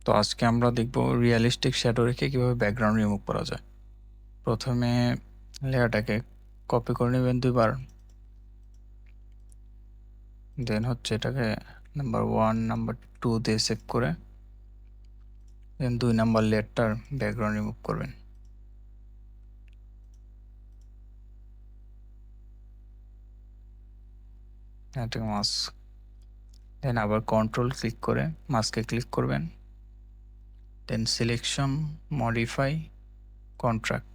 তো আজকে আমরা দেখব রিয়েলিস্টিক শ্যাডো রেখে কীভাবে ব্যাকগ্রাউন্ড রিমুভ করা যায়। প্রথমে লেয়ারটাকে কপি করে নেবেন 2বার, দেন হচ্ছে এটাকে নাম্বার 1 নাম্বার 2 দিয়ে সেভ করে দেন 2 নাম্বার লেয়ারটার ব্যাকগ্রাউন্ড রিমুভ করবেন। এটাকে মাস্ক, দেন আবার কন্ট্রোল ক্লিক করে মাস্কে ক্লিক করবেন, দেন সিলেকশন, মডিফাই, কন্ট্রাক্ট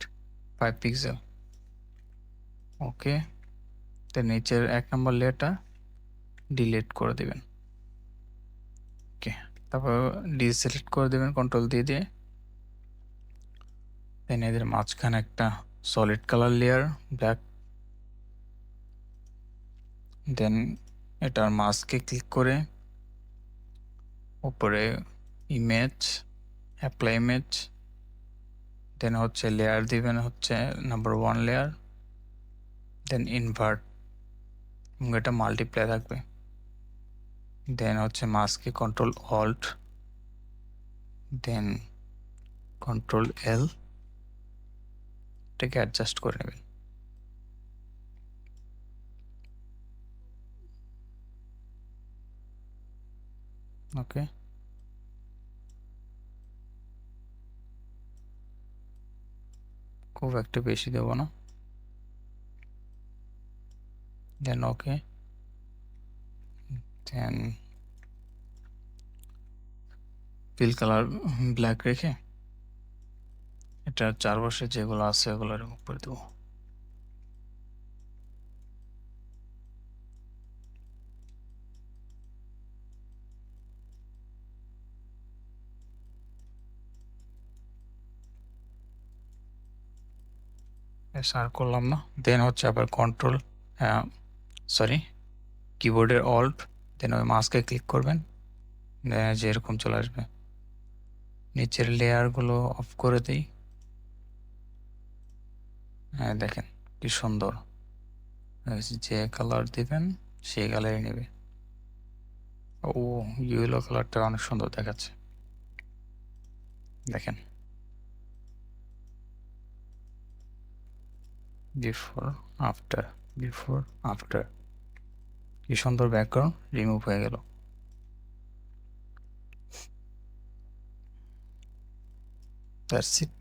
5 পিক্সেল, ওকে। দেন নিচের 1 নম্বর লেয়ারটা ডিলিট করে দেবেন, ওকে। তারপর ডিসিলেক্ট করে দেবেন কন্ট্রোল দিয়ে দেন এদের মাঝখানে একটা সলিড কালার লেয়ার ব্ল্যাক, দেন এটার মাস্কে ক্লিক করে উপরে ইমেজ, অ্যাপ্লাই ইমেজ, দেন হচ্ছে লেয়ার দিবেন হচ্ছে নাম্বার 1 লেয়ার, দেন ইনভার্ট এবং এটা মাল্টিপ্লাই থাকবে। দেন হচ্ছে মাস্কে কন্ট্রোল অল্ট দেন কন্ট্রোল এল, এটাকে অ্যাডজাস্ট করে নেবেন, ওকে। খুব একটা বেশি দেব না, দেন ওকে। দেন ফিল কালার ব্ল্যাক রেখে এটার চারপাশে যেগুলো আছে ওগুলো রিমুভ করে দেবো। সার করলাম না, দেন হচ্ছে আবার কন্ট্রোল সরি কিবোর্ডের অল্ট দেন ওই মাস্কে ক্লিক করবেন, যে এরকম চলে আসবে। নিচের লেয়ারগুলো অফ করে দিই, হ্যাঁ দেখেন কি সুন্দর, যে কালার দিবেন সেই কালারই নেবে। ও ইয়েলো কালারটা অনেক সুন্দর দেখাচ্ছে, দেখেন বিফোর আফটার, বিফোর আফটার, কি সুন্দর ব্যাকগ্রাউন্ড রিমুভ হয়ে গেল। That's it.